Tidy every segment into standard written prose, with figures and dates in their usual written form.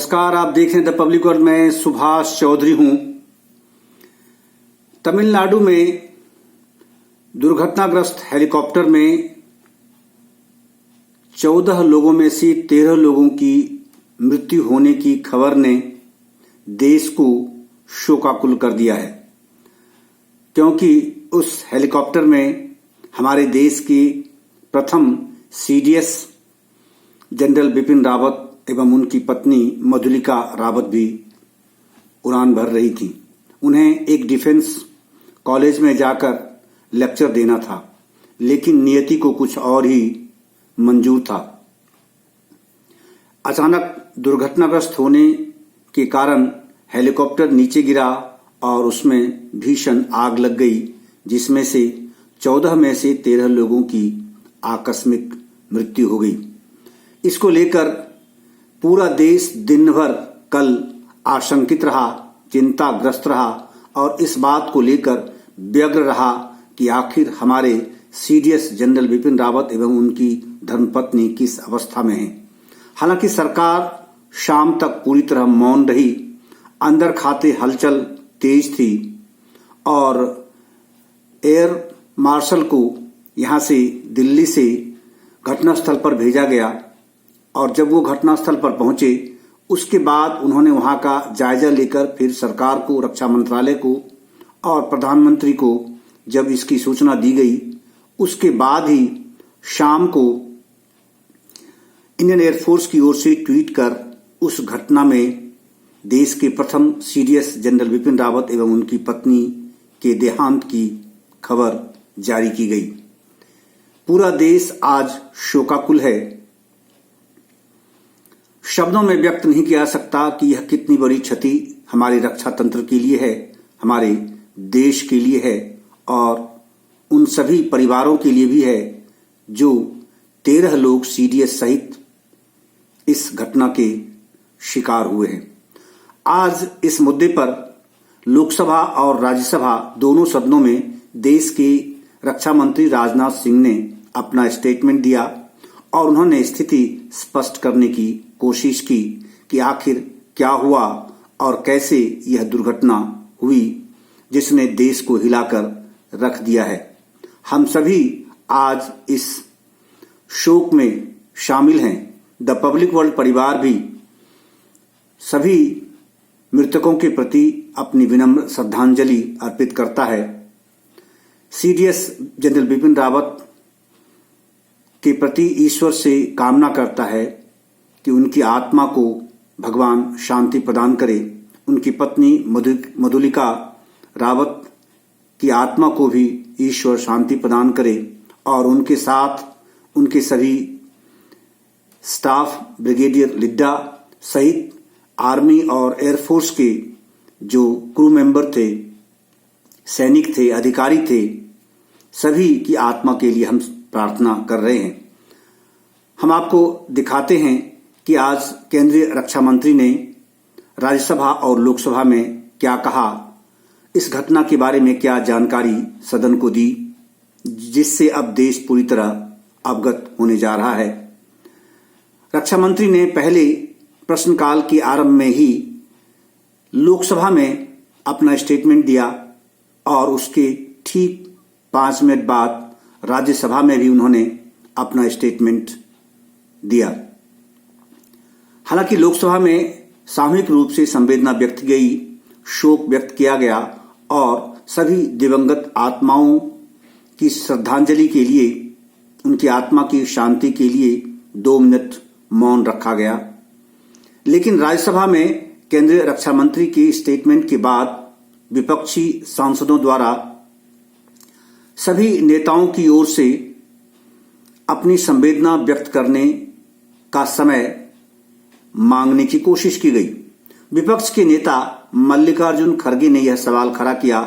नमस्कार, आप देख रहे हैं द पब्लिक वर्ल्ड में सुभाष चौधरी हूं। तमिलनाडु में दुर्घटनाग्रस्त हेलीकॉप्टर में 14 लोगों में से 13 लोगों की मृत्यु होने की खबर ने देश को शोकाकुल कर दिया है, क्योंकि उस हेलीकॉप्टर में हमारे देश के प्रथम सीडीएस जनरल बिपिन रावत एवं उनकी पत्नी मधुलिका रावत भी उड़ान भर रही थी। उन्हें एक डिफेंस कॉलेज में जाकर लेक्चर देना था, लेकिन नियति को कुछ और ही मंजूर था। अचानक दुर्घटनाग्रस्त होने के कारण हेलीकॉप्टर नीचे गिरा और उसमें भीषण आग लग गई, जिसमें से 14 में से 13 लोगों की आकस्मिक मृत्यु हो गई। इसको लेकर पूरा देश दिन भर कल आशंकित रहा, चिंताग्रस्त रहा और इस बात को लेकर व्यग्र रहा कि आखिर हमारे सीडीएस जनरल बिपिन रावत एवं उनकी धर्मपत्नी किस अवस्था में हैं। हालांकि सरकार शाम तक पूरी तरह मौन रही। अंदर खाते हलचल तेज थी और एयर मार्शल को यहां से दिल्ली से घटनास्थल पर भेजा गया और जब वो घटनास्थल पर पहुंचे उसके बाद उन्होंने वहां का जायजा लेकर फिर सरकार को, रक्षा मंत्रालय को और प्रधानमंत्री को जब इसकी सूचना दी गई, उसके बाद ही शाम को इंडियन एयरफोर्स की ओर से ट्वीट कर उस घटना में देश के प्रथम सीडीएस जनरल बिपिन रावत एवं उनकी पत्नी के देहांत की खबर जारी की गई। पूरा देश आज शोकाकुल है। शब्दों में व्यक्त नहीं किया जा सकता कि यह कितनी बड़ी क्षति हमारे रक्षा तंत्र के लिए है, हमारे देश के लिए है और उन सभी परिवारों के लिए भी है जो 13 लोग सीडीएस सहित इस घटना के शिकार हुए हैं। आज इस मुद्दे पर लोकसभा और राज्यसभा दोनों सदनों में देश के रक्षा मंत्री राजनाथ सिंह ने अपना स्टेटमेंट दिया और उन्होंने स्थिति स्पष्ट करने की कोशिश की कि आखिर क्या हुआ और कैसे यह दुर्घटना हुई जिसने देश को हिलाकर रख दिया है। हम सभी आज इस शोक में शामिल हैं। द पब्लिक वर्ल्ड परिवार भी सभी मृतकों के प्रति अपनी विनम्र श्रद्धांजलि अर्पित करता है। सीडीएस जनरल बिपिन रावत के प्रति ईश्वर से कामना करता है कि उनकी आत्मा को भगवान शांति प्रदान करे। उनकी पत्नी मधुलिका रावत की आत्मा को भी ईश्वर शांति प्रदान करे और उनके साथ उनके सभी स्टाफ, ब्रिगेडियर लिड्डा सहित आर्मी और एयरफोर्स के जो क्रू मेंबर थे, सैनिक थे, अधिकारी थे, सभी की आत्मा के लिए हम प्रार्थना कर रहे हैं। हम आपको दिखाते हैं कि आज केंद्रीय रक्षा मंत्री ने राज्यसभा और लोकसभा में क्या कहा, इस घटना के बारे में क्या जानकारी सदन को दी, जिससे अब देश पूरी तरह अवगत होने जा रहा है। रक्षा मंत्री ने पहले प्रश्नकाल के आरंभ में ही लोकसभा में अपना स्टेटमेंट दिया और उसके ठीक 5 मिनट बाद राज्यसभा में भी उन्होंने अपना स्टेटमेंट दिया। हालांकि लोकसभा में सामूहिक रूप से संवेदना व्यक्त की गई, शोक व्यक्त किया गया और सभी दिवंगत आत्माओं की श्रद्धांजलि के लिए, उनकी आत्मा की शांति के लिए 2 मिनट मौन रखा गया। लेकिन राज्यसभा में केंद्रीय रक्षा मंत्री के स्टेटमेंट के बाद विपक्षी सांसदों द्वारा सभी नेताओं की ओर से अपनी संवेदना व्यक्त करने का समय मांगने की कोशिश की गई। विपक्ष के नेता मल्लिकार्जुन खड़गे ने यह सवाल खड़ा किया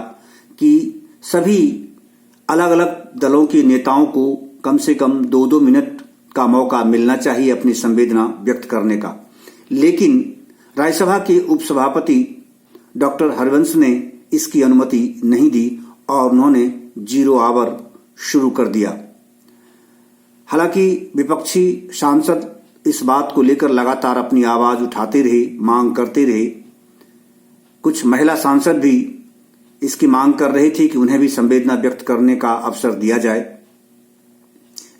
कि सभी अलग अलग दलों के नेताओं को कम से कम 2-2 मिनट का मौका मिलना चाहिए अपनी संवेदना व्यक्त करने का। लेकिन राज्यसभा के उपसभापति डॉक्टर हरिवंश ने इसकी अनुमति नहीं दी और उन्होंने 0 आवर शुरू कर दिया। हालांकि विपक्षी सांसद इस बात को लेकर लगातार अपनी आवाज उठाते रहे, मांग करते रहे। कुछ महिला सांसद भी इसकी मांग कर रहे थे कि उन्हें भी संवेदना व्यक्त करने का अवसर दिया जाए,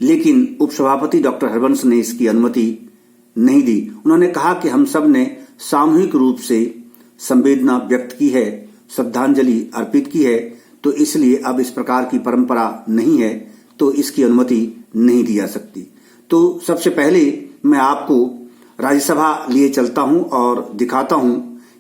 लेकिन उपसभापति डॉक्टर हरवंश ने इसकी अनुमति नहीं दी। उन्होंने कहा कि हम सब ने सामूहिक रूप से संवेदना व्यक्त की है, श्रद्धांजलि अर्पित की है, तो इसलिए अब इस प्रकार की परंपरा नहीं है, तो इसकी अनुमति नहीं दी जा सकती। तो सबसे पहले मैं आपको राज्यसभा लिए चलता हूं और दिखाता हूं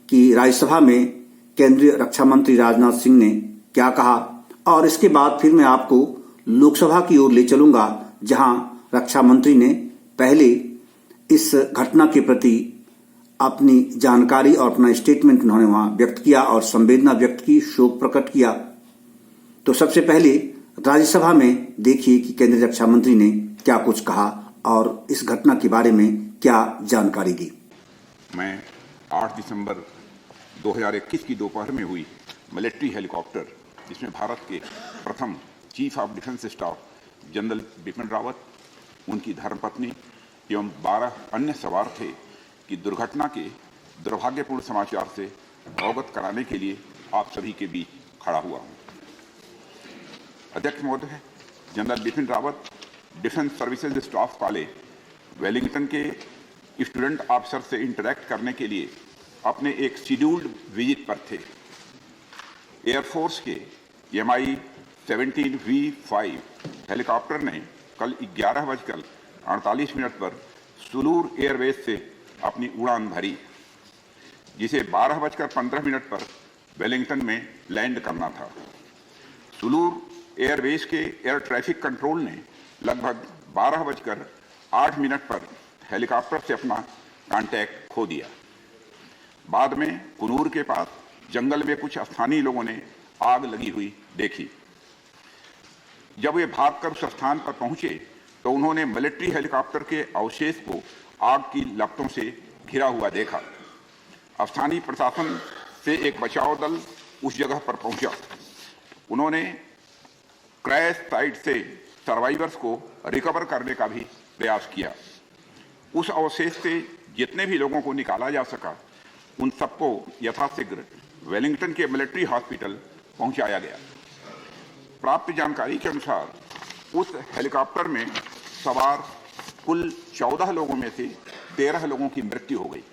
कि राज्यसभा में केंद्रीय रक्षा मंत्री राजनाथ सिंह ने क्या कहा, और इसके बाद फिर मैं आपको लोकसभा की ओर ले चलूंगा, जहां रक्षा मंत्री ने पहले इस घटना के प्रति अपनी जानकारी और अपना स्टेटमेंट उन्होंने वहां व्यक्त किया और संवेदना व्यक्त की, शोक प्रकट किया। तो सबसे पहले राज्यसभा में देखिए कि केंद्रीय रक्षा मंत्री ने क्या कुछ कहा और इस घटना के बारे में क्या जानकारी दी। मैं 8 दिसंबर 2021 की दोपहर में हुई मिलिट्री हेलीकॉप्टर, जिसमें भारत के प्रथम chief of defence staff general Bipin Rawat, उनकी धर्मपत्नी एवं 12 अन्य सवार थे, कि दुर्घटना के दुर्भाग्यपूर्ण समाचार से अवगत कराने के लिए आप सभी के बीच खड़ा हुआ हूं। अध्यक्ष महोदय, general Bipin Rawat defence services staff college Wellington के स्टूडेंट ऑफिसर से इंटरैक्ट करने के लिए अपने एक शेड्यूल्ड विजिट पर थे। एयरफोर्स के MI-17V5 हेलीकॉप्टर ने कल 11:48 पर सुलूर एयरवेज से अपनी उड़ान भरी, जिसे 12:15 पर वेलिंगटन में लैंड करना था। सुलूर एयरवेज के एयर ट्रैफिक कंट्रोल ने लगभग 12:08 पर हेलीकॉप्टर से अपना कांटेक्ट खो दिया। बाद में कुनूर के पास जंगल में कुछ स्थानीय लोगों ने आग लगी हुई देखी। जब वे भागकर उस स्थान पर पहुंचे तो उन्होंने मिलिट्री हेलीकॉप्टर के अवशेष को आग की लपटों से घिरा हुआ देखा। स्थानीय प्रशासन से एक बचाव दल उस जगह पर पहुंचा। उन्होंने क्रैश साइट से सर्वाइवर्स को रिकवर करने का भी प्रयास किया। उस अवशेष से जितने भी लोगों को निकाला जा सका, उन सबको यथाशीघ्र वेलिंगटन के मिलिट्री हॉस्पिटल पहुंचाया गया। प्राप्त जानकारी के अनुसार उस हेलीकॉप्टर में सवार कुल 14 लोगों में से 13 लोगों की मृत्यु हो गई।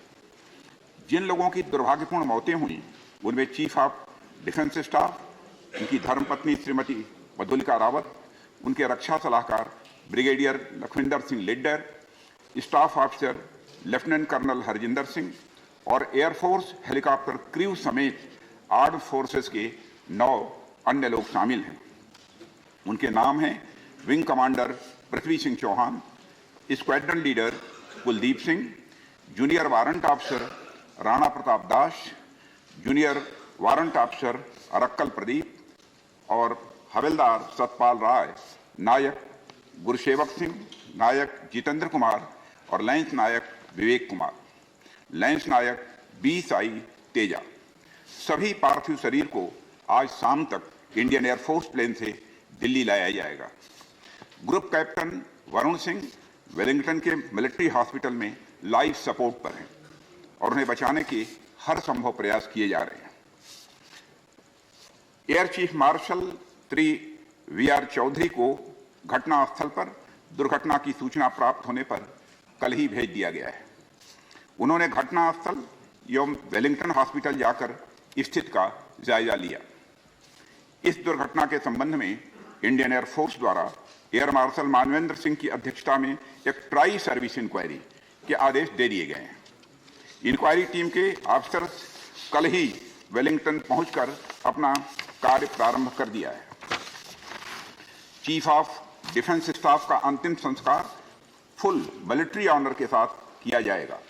जिन लोगों की दुर्भाग्यपूर्ण मौतें हुई उनमें चीफ ऑफ डिफेंस स्टाफ, उनकी धर्मपत्नी श्रीमती मधुलिका रावत, उनके रक्षा सलाहकार brigadier Lakhwinder Singh Lidder, staff officer lieutenant colonel Harjinder Singh और एयरफोर्स हेलीकॉप्टर क्रू समेत आर्म्ड फोर्सेस के 9 अन्य लोग शामिल हैं। उनके नाम हैं wing commander Prithvi Singh Chauhan, squadron leader Kuldeep Singh, junior warrant officer Rana Pratap Das, junior warrant officer Arakkal Pradeep और हवलदार सतपाल राय, नायक गुरसेवक सिंह, नायक जितेंद्र कुमार और लैंस नायक विवेक कुमार, लैंस नायक बी साई तेजा। सभी पार्थिव शरीर को आज शाम तक इंडियन एयरफोर्स प्लेन से दिल्ली लाया जाएगा। Group captain Varun Singh Wellington के मिलिट्री हॉस्पिटल में लाइफ सपोर्ट पर हैं और उन्हें बचाने के हर संभव प्रयास किए जा रहे हैं। Air chief marshal Shri VR Chaudhary को घटनास्थल पर दुर्घटना की सूचना प्राप्त होने पर कल ही भेज दिया गया है। उन्होंने घटनास्थल एवं वेलिंगटन हॉस्पिटल जाकर स्थिति का जायजा लिया। इस दुर्घटना के संबंध में इंडियन एयरफोर्स द्वारा एयर मार्शल मानवेंद्र सिंह की अध्यक्षता में एक ट्राई सर्विस इंक्वायरी के आदेश दे दिए गए हैं। इंक्वायरी टीम के ऑफिसर कल ही वेलिंगटन पहुंचकर अपना कार्य प्रारंभ कर दिया है। चीफ ऑफ डिफेंस स्टाफ का अंतिम संस्कार फुल मिलिट्री ऑनर के साथ किया जाएगा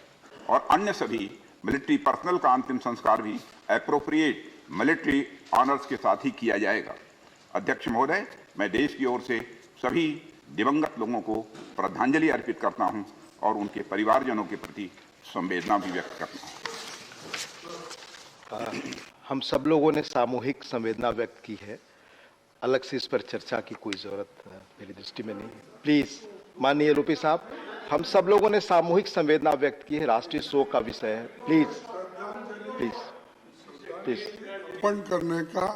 और अन्य सभी मिलिट्री पर्सनल का अंतिम संस्कार भी एप्रोप्रिएट मिलिट्री ऑनर्स के साथ ही किया जाएगा। अध्यक्ष महोदय, मैं देश की ओर से सभी दिवंगत लोगों को श्रद्धांजलि अर्पित करता हूं और उनके परिवारजनों के प्रति संवेदना भी व्यक्त करता हूं। हम सब लोगों ने सामूहिक संवेदना व्यक्त की है। अलग से इस पर चर्चा की कोई जरूरत मेरी दृष्टि में नहीं है। प्लीज माननीय रूपी साहब। हम सब लोगों ने सामूहिक संवेदना व्यक्त की है, राष्ट्रीय शोक का विषय है। प्लीज प्लीज प्लीज अर्पण करने का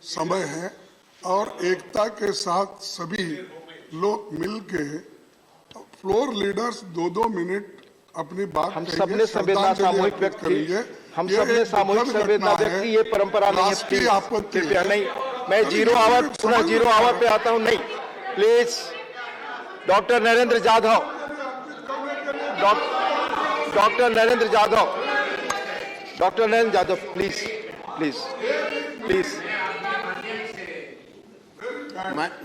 समय है और एकता के साथ सभी लोग मिलके फ्लोर लीडर्स 2-2 मिनट अपनी बात हम सबने संवेदना सामूहिक व्यक्त की, हम सबने सामूहिक संवेदना व्यक्त की। ये परंपरा नहीं है, कृपया नहीं। मैं पुनः जीरो आवर पे आता हूं। नहीं, please. Doctor Narendra Jadhav, doctor Narendra Jadhav, please please please.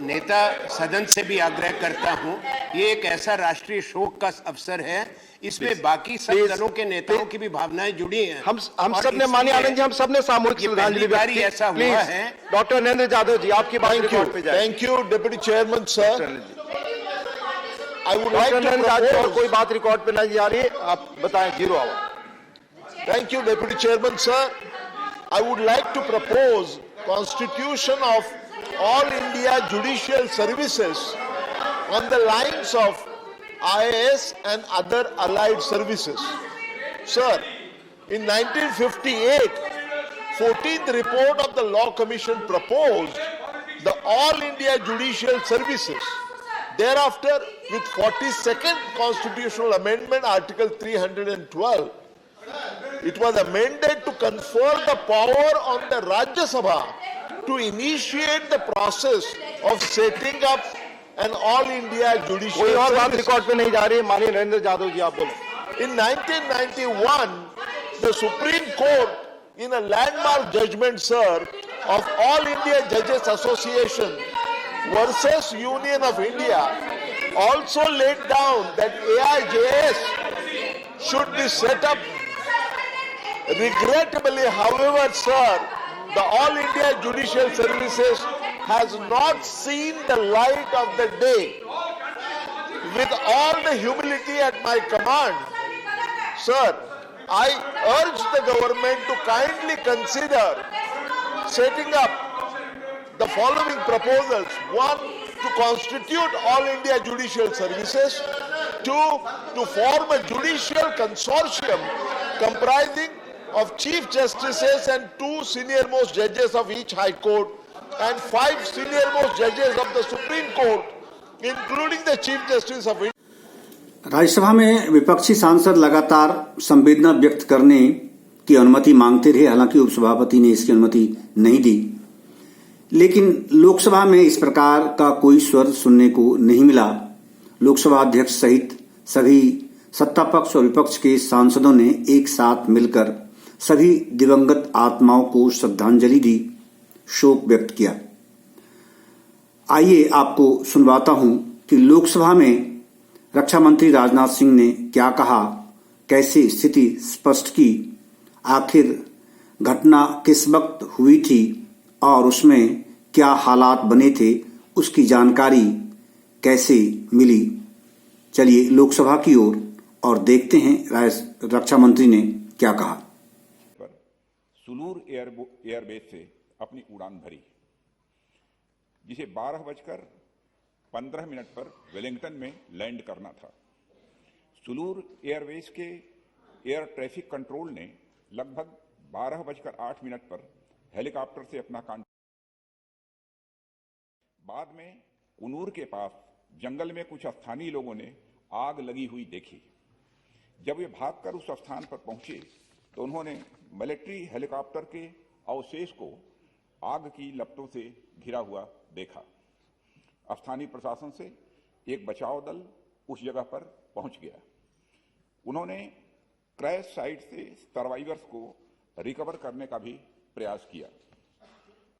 नेता सदन से भी आग्रह करता हूं, ये एक ऐसा राष्ट्रीय शोक का अवसर है, इसमें बाकी सब दलों के नेताओं की भी भावनाएं जुड़ी हैं। हम सब ने, माननीय आनंद जी, हम सब ने सामूहिक श्रद्धांजलि व्यक्त की। ऐसा हुआ है। डॉक्टर नरेंद्र जाधव जी, आपकी बात रिकॉर्ड पे जाए। Thank you deputy chairman sir. I would like to propose, कोई बात रिकॉर्ड पे नहीं जा रही है, आप बताएं। Zero hour. thank you Deputy Chairman sir. I would like to propose constitution of All India Judicial Services on the lines of IAS and other allied services. Sir, in 1958, 14th report of the Law Commission proposed the All India Judicial Services. Thereafter, with 42nd Constitutional Amendment, Article 312, it was amended to confer the power on the Rajya Sabha to initiate the process of setting up an All India Judicial कोई और बात Services. Record पे नहीं जा रही है। माननीय नरेंद्र जाधव जी, आप बोलो। In 1991, the Supreme Court, in a landmark judgment, sir, of All India Judges Association versus Union of India, also laid down that AIJS should be set up. Regrettably, however, sir, the All India Judicial Services has not seen the light of the day. With all the humility at my command, sir, I urge the government to kindly consider setting up the following proposals. One, to constitute All India Judicial Services. Two, to form a judicial consortium comprising of Chief Justices and 2 senior-most judges of each High Court and 5 senior-most judges of the Supreme Court, including the Chief Justice of India. Rajya Sabha में विपक्षी सांसद लगातार संवेदना व्यक्त करने की अनुमति मांगते रहे। हालांकि उपसभापति ने इसकी अनुमति नहीं दी, लेकिन लोकसभा में इस प्रकार का कोई स्वर सुनने को नहीं मिला। लोकसभा अध्यक्ष सहित सभी सत्ता पक्ष और विपक्ष के सांसदों ने एक साथ मिलकर सभी दिवंगत आत्माओं को श्रद्धांजलि दी, शोक व्यक्त किया। आइए आपको सुनवाता हूं कि लोकसभा में रक्षा मंत्री राजनाथ सिंह ने क्या कहा, कैसे स्थिति स्पष्ट की, आखिर घटना किस वक्त हुई थी और उसमें क्या हालात बने थे, उसकी जानकारी कैसे मिली। चलिए लोकसभा की ओर और देखते हैं रक्षा मंत्री ने क्या कहा। सुलूर एयरबेस से अपनी उड़ान भरी, जिसे 12:15 पर वेलिंगटन में लैंड करना था। सुलूर एयरबेस के एयर ट्रैफिक कंट्रोल ने लगभग 12:08 पर हेलीकॉप्टर से अपना कांड। बाद में कुनूर के पास जंगल में कुछ स्थानीय लोगों ने आग लगी हुई देखी। जब वे भागकर उस स्थान पर पहुंचे तो उन्होंने मिलिट्री हेलीकॉप्टर के अवशेष को आग की लपटों से घिरा हुआ देखा। स्थानीय प्रशासन से एक बचाव दल उस जगह पर पहुंच गया। उन्होंने क्रैश साइट से सर्वाइवर्स को रिकवर करने का भी प्रयास किया।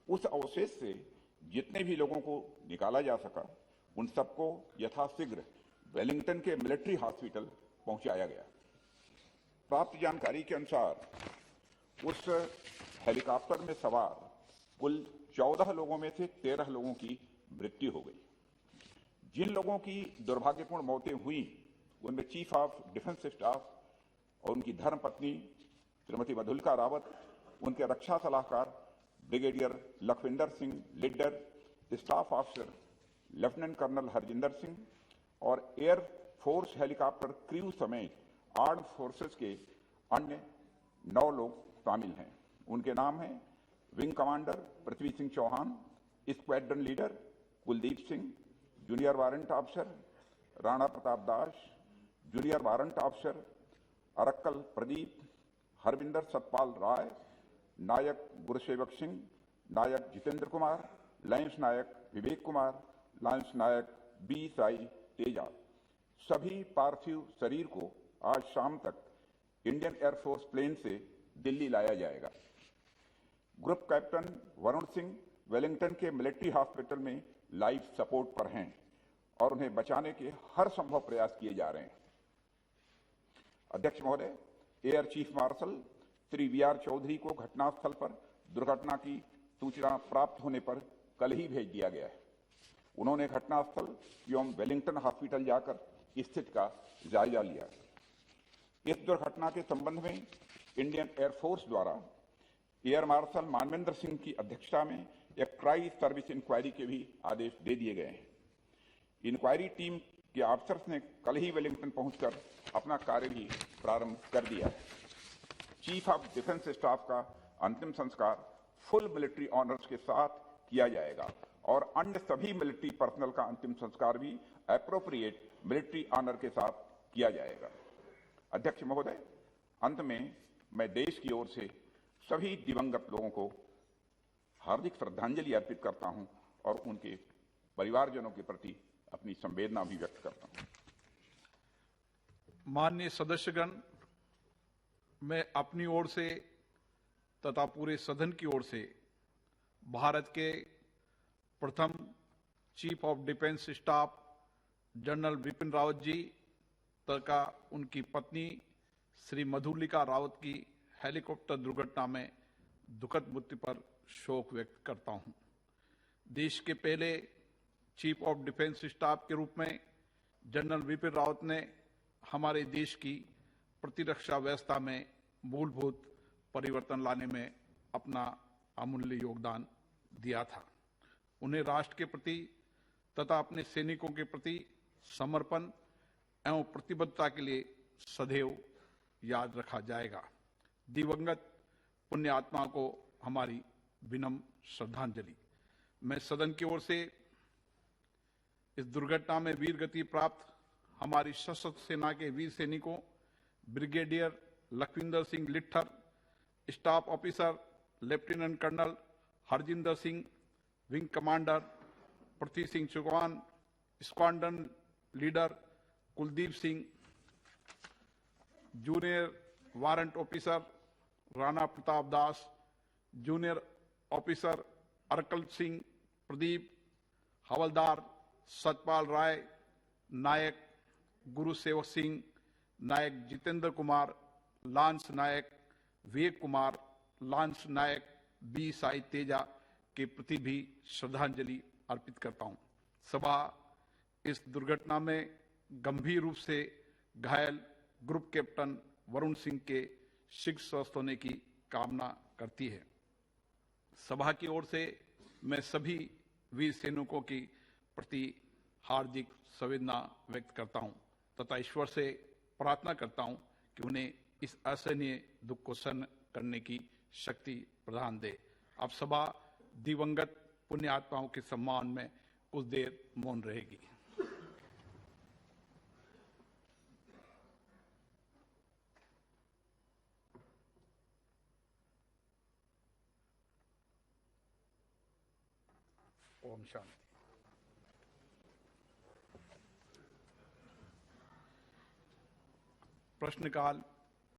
उस अवशेष से जितने भी लोगों को निकाला जा सका, उन सबको यथाशीघ्र वेलिंगटन के मिलिट्री हॉस्पिटल पहुंचाया गया। प्राप्त जानकारी के अनुसार उस हेलीकॉप्टर में सवार कुल 14 लोगों में से 13 लोगों की मृत्यु हो गई। जिन लोगों की दुर्भाग्यपूर्ण मौतें हुई उनमें चीफ ऑफ डिफेंस स्टाफ और उनकी धर्मपत्नी श्रीमती मधुलिका रावत, उनके रक्षा सलाहकार brigadier Lakhwinder Singh Lidder, staff officer lieutenant colonel Harjinder Singh और एयर फोर्स हेलीकॉप्टर क्रू समेत आर्म्ड फोर्सेस के अन्य 9 लोग शामिल हैं। उनके नाम हैं wing commander Prithvi Singh Chauhan, squadron leader Kuldeep Singh, junior warrant officer Rana Pratap Das, junior warrant officer Arakkal Pradeep, Harvinder Satpal Rai, Naik Gurusewak Singh, Naik Jitendra Kumar, lance Naik Vivek Kumar, lance Naik B Sai Teja. सभी पार्थिव शरीर को आज शाम तक इंडियन एयरफोर्स प्लेन से दिल्ली लाया जाएगा। Group captain Varun Singh Wellington के मिलिट्री हॉस्पिटल में लाइफ सपोर्ट पर हैं और उन्हें बचाने के हर संभव प्रयास किए जा रहे हैं। अध्यक्ष महोदय, air chief marshal Shri V R. Chaudhary को घटनास्थल पर दुर्घटना की सूचना प्राप्त होने पर कल ही भेज दिया गया है। उन्होंने घटनास्थल एवं वेलिंगटन हॉस्पिटल जाकर स्थिति का जायजा लिया। इस दुर्घटना के संबंध में इंडियन एयरफोर्स द्वारा एयर मार्शल मानवेंद्र सिंह की अध्यक्षता में एक ट्राई सर्विस इंक्वायरी के भी आदेश दे दिए गए हैं। इंक्वायरी टीम के ऑफिसर्स ने कल ही वेलिंगटन पहुंचकर अपना कार्य भी प्रारंभ कर दिया है। चीफ ऑफ डिफेंस स्टाफ का अंतिम संस्कार फुल मिलिट्री ऑनर्स के साथ किया जाएगा और अन्य सभी मिलिट्री पर्सनल का अंतिम संस्कार भी एप्रोप्रिएट मिलिट्री ऑनर के साथ किया जाएगा। अध्यक्ष महोदय, अंत में मैं देश की ओर से सभी दिवंगत लोगों को हार्दिक श्रद्धांजलि अर्पित करता हूं और उनके परिवारजनों के प्रति अपनी संवेदना भी व्यक्त करता हूं। माननीय सदस्यगण, मैं अपनी ओर से तथा पूरे सदन की ओर से भारत के प्रथम chief of defence staff general Bipin Rawat ji तथा उनकी पत्नी श्री मधुलिका रावत की हेलीकॉप्टर दुर्घटना में दुखद मृत्यु पर शोक व्यक्त करता हूं। देश के पहले चीफ ऑफ डिफेंस स्टाफ के रूप में जनरल बिपिन रावत ने हमारे देश की प्रतिरक्षा व्यवस्था में मूलभूत परिवर्तन लाने में अपना अमूल्य योगदान दिया था। उन्हें राष्ट्र के प्रति तथा अपने सैनिकों के प्रति समर्पण एवं प्रतिबद्धता के लिए सदैव याद रखा जाएगा। दिवंगत पुण्य आत्मा को हमारी विनम्र श्रद्धांजलि। मैं सदन की ओर से इस दुर्घटना में वीर गति प्राप्त हमारी सशस्त्र सेना के वीर सैनिकों brigadier Lakhwinder Singh Lidder, staff officer lieutenant colonel Harjinder Singh, wing commander Prithvi Singh Chauhan, squadron leader Kuldeep Singh, junior warrant officer Rana Pratap Das, junior officer Arakkal Singh Pradeep, havildar Satpal Rai, Naik Gurusewak Singh, Naik Jitendra Kumar, lance Naik Vivek Kumar, lance Naik B Sai Teja के प्रति भी श्रद्धांजलि अर्पित करता हूं। सभा इस दुर्घटना में गंभीर रूप से घायल ग्रुप कैप्टन वरुण सिंह के शीघ्र स्वस्थ होने की कामना करती है। सभा की ओर से मैं सभी वीर सैनिकों की प्रति हार्दिक संवेदना व्यक्त करता हूं तथा ईश्वर से प्रार्थना करता हूं कि उन्हें इस असहनीय दुख को सहन करने की शक्ति प्रदान दे। अब सभा दिवंगत पुण्य आत्माओं के सम्मान में कुछ देर मौन रहेगी। ओम शांति। प्रश्नकाल